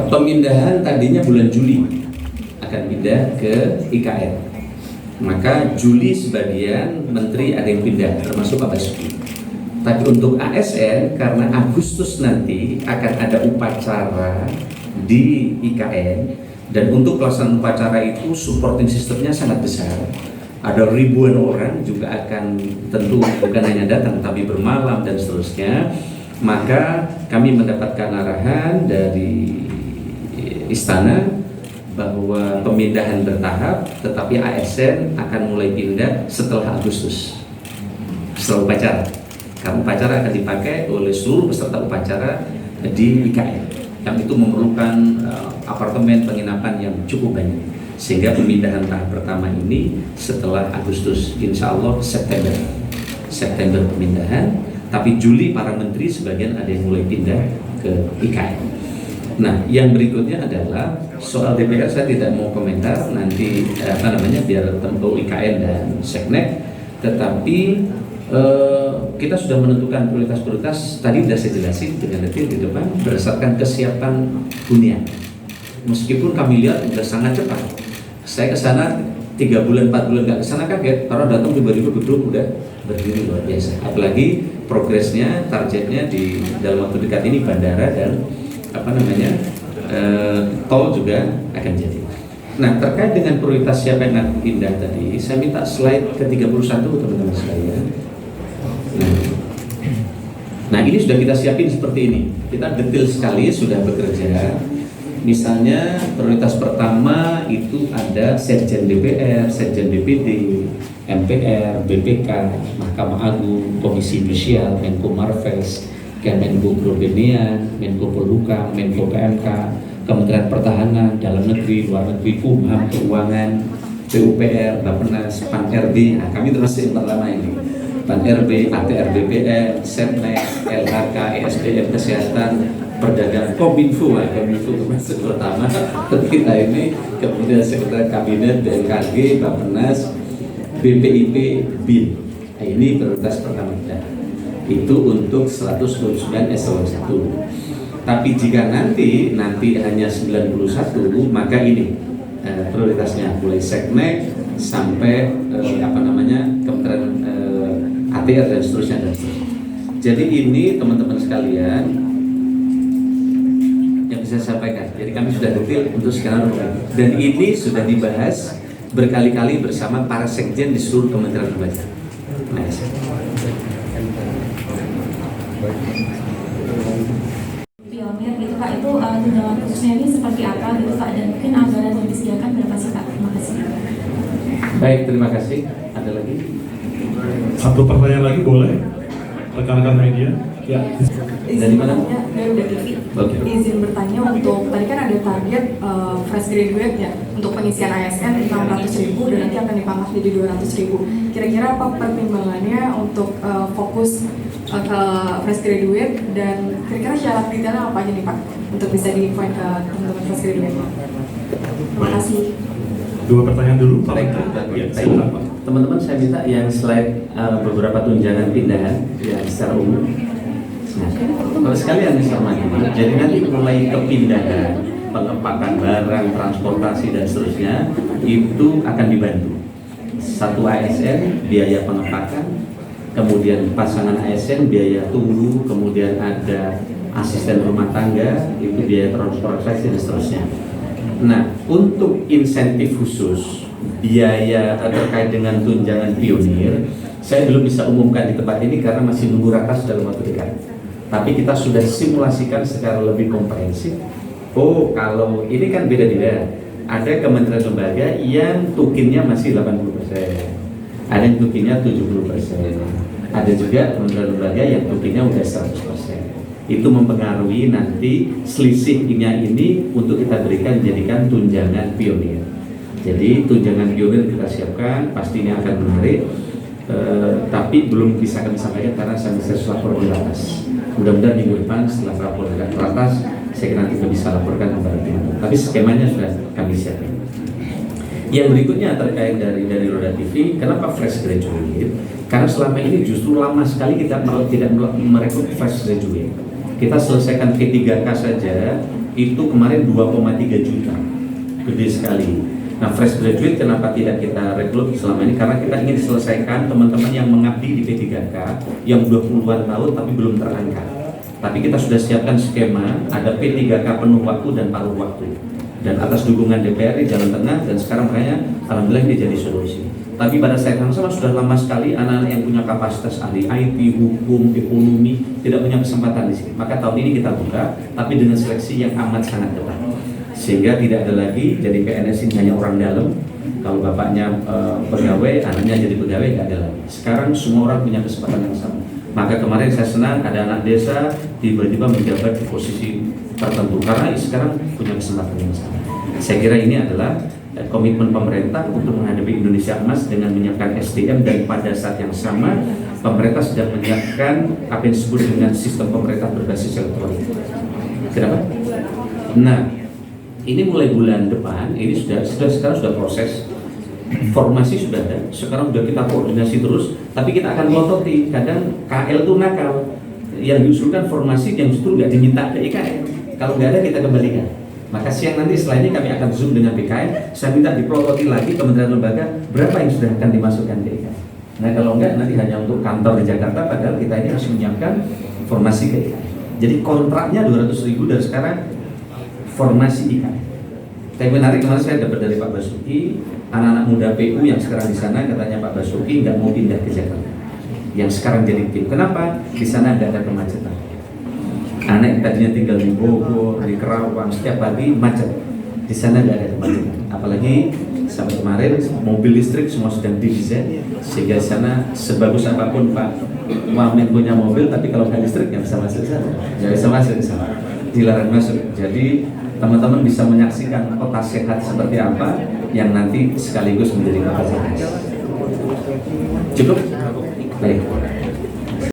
Pemindahan tadinya bulan Juli akan pindah ke IKN. Maka Juli sebagian menteri ada yang pindah, termasuk Pak Basuki. Tapi untuk ASN karena Agustus nanti akan ada upacara di IKN, dan untuk pelaksanaan upacara itu supporting sistemnya sangat besar. Ada ribuan orang juga akan tentu bukan hanya datang tapi bermalam dan seterusnya. Maka kami mendapatkan arahan dari istana bahwa pemindahan bertahap, tetapi ASN akan mulai pindah setelah Agustus, setelah upacara. Karena upacara akan dipakai oleh seluruh peserta upacara di IKN, yang itu memerlukan apartemen penginapan yang cukup banyak. Sehingga pemindahan tahap pertama ini setelah Agustus, insya Allah September pemindahan, tapi Juli para menteri sebagian ada yang mulai pindah ke IKN. Nah, yang berikutnya adalah soal DPR. Saya tidak mau komentar nanti biar tentu IKN dan Seknek, tetapi kita sudah menentukan prioritas-prioritas. Tadi sudah saya jelasin dengan detail di depan berdasarkan kesiapan dunia. Meskipun kami lihat sudah sangat cepat. Saya ke sana 3 bulan, 4 bulan nggak ke sana kaget, karena datang tiba-tiba gedung udah berdiri luar biasa. Apalagi progresnya, targetnya di dalam waktu dekat ini bandara dan tol juga akan jadi. Nah, terkait dengan prioritas siapa yang akan pindah tadi, saya minta slide ke-31 teman-teman sekalian. Nah, ini sudah kita siapin seperti ini. Kita detail sekali sudah bekerja. Misalnya prioritas pertama itu ada Sekjen DPR, Sekjen DPD, MPR, BPK, Mahkamah Agung, Komisi Yudisial, Menko Marves, Kemenko Perekonomian, Menko Polhukam, Menko PMK, Kementerian Pertahanan, Dalam Negeri, Luar Negeri, Kumham, Keuangan, PUPR, Bappenas, PAN-RB. Nah, kami termasuk yang pertama ini. PAN-RB, ATR BPN, Setnek, LHK, ESDM, Kesehatan, Perdagangan, Kominfo termasuk pertama. Kita ini kemudian Sekretariat Kabinet, BMKG, Bappenas, BPIP, BIN. Nah, ini prioritas pertama kita. Itu untuk 129 eselon 1. Tapi jika nanti hanya 91, maka ini prioritasnya mulai Seknek sampai Kementerian ATR dan seterusnya. Jadi ini teman-teman sekalian yang bisa saya sampaikan. Jadi kami sudah detail untuk skenario dan ini sudah dibahas berkali-kali bersama para sekjen di seluruh kementerian lembaga. Pionir gitu Kak, itu tunjangan khususnya ini seperti apa gitu Kak, dan mungkin anggaran yang disediakan berapa sih Kak? Terima kasih. Baik, terima kasih. Ada lagi? Satu pertanyaan lagi boleh? Rekan-rekan media. Ya. Dari mana? Dari Udah TV. Oke. Izin bertanya untuk tadi kan ada target fresh graduate ya untuk pengisian ASN 600.000 dan nanti akan dipangkas jadi 200.000. Kira-kira apa pertimbangannya untuk fokus ke fresh graduate, dan kira-kira syarat detailnya apa aja nih Pak untuk bisa diinfoin ke teman-teman fresh graduate? Terima kasih. Dua pertanyaan dulu. Baik, teman-teman saya minta yang slide beberapa tunjangan pindahan yang secara umum. Nah, kalau sekalian misalnya, jadi nanti mulai kepindahan, pengepakan barang, transportasi dan seterusnya itu akan dibantu. Satu ASN biaya pengepakan, kemudian pasangan ASN biaya tunggu, kemudian ada asisten rumah tangga itu biaya transportasi dan seterusnya. Nah, untuk insentif khusus biaya terkait dengan tunjangan pionir, saya belum bisa umumkan di tempat ini karena masih nunggu ratas dalam waktu dekat. Tapi kita sudah simulasikan secara lebih komprehensif. Oh, kalau ini kan beda-beda. Ada kementerian lembaga yang tukinnya masih 80%, ada yang tukinnya 70%, ada juga kementerian lembaga yang tukinnya udah 100%. Itu mempengaruhi nanti selisihnya ini untuk kita berikan jadikan tunjangan pionir. Jadi tunjangan pionir kita siapkan, pastinya akan menarik, tapi belum bisa kami sampaikan karena saya masih lapor di atas. Mudah-mudahan minggu depan setelah lapor di atas, saya kira nanti bisa laporkan kepada teman-teman. Tapi skemanya sudah kami siapkan. Yang berikutnya terkait dari Roda TV, kenapa fresh graduate? Karena selama ini justru lama sekali kita tidak merekrut fresh graduate. Kita selesaikan P3K saja itu kemarin 2,3 juta, gede sekali. Nah, fresh graduate kenapa tidak kita rekrut selama ini? Karena kita ingin selesaikan teman-teman yang mengabdi di P3K yang udah puluhan tahun tapi belum terangkat. Tapi kita sudah siapkan skema, ada P3K penuh waktu dan paruh waktu. Dan atas dukungan DPR di Jalan Tengah, dan sekarang makanya alhamdulillah ini jadi solusi. Tapi pada saat yang sama sudah lama sekali anak-anak yang punya kapasitas ahli IT, hukum, ekonomi tidak punya kesempatan di sini. Maka tahun ini kita buka, tapi dengan seleksi yang amat sangat ketat. Sehingga tidak ada lagi jadi PNS ini hanya orang dalam. Kalau bapaknya pegawai, anaknya jadi pegawai, tidak ada lagi. Sekarang semua orang punya kesempatan yang sama. Maka kemarin saya senang ada anak desa tiba-tiba menjabat di posisi tertentu karena sekarang punya kesempatan yang sama. Saya kira ini adalah komitmen pemerintah untuk menghadapi Indonesia Emas dengan menyiapkan SDM, dan pada saat yang sama pemerintah sedang menyiapkan apa yang disebut dengan sistem pemerintah berbasis elektronik. Kenapa? Nah, ini mulai bulan depan, ini sekarang sudah proses. Formasi sudah ada, sekarang sudah kita koordinasi terus, tapi kita akan melototi. Kadang KL itu nakal, yang diusulkan formasi yang justru nggak diminta ke IKN. Kalau nggak ada kita kembalikan. Maka siang nanti setelah ini kami akan zoom dengan BKN, saya minta dipelototi lagi kementerian lembaga berapa yang sudah akan dimasukkan ke IKN. Nah kalau enggak nanti hanya untuk kantor di Jakarta, padahal kita ini harus menyiapkan formasi ke IKN. Jadi kontraknya 200.000 dari sekarang formasi IKN. Tapi menarik, kemarin saya dapat dari Pak Basuki, anak-anak muda PU yang sekarang di sana, katanya Pak Basuki nggak mau pindah ke Jakarta. Yang sekarang jadi tim. Kenapa? Di sana nggak ada kemacetan. Anak yang tadinya tinggal di Bogor, di Kerawang, setiap pagi macet. Di sana nggak ada kemacetan. Apalagi sampai kemarin mobil listrik semua sedang didesain, sehingga di sana sebagus apapun Pak Wamen punya mobil, tapi kalau nggak listrik nggak bisa masuk ke sana. Nggak bisa masuk ke sana. Dilarang masuk. Jadi teman-teman bisa menyaksikan kota sehat seperti apa yang nanti sekaligus menjadi kota sehat. Cukup? Baik.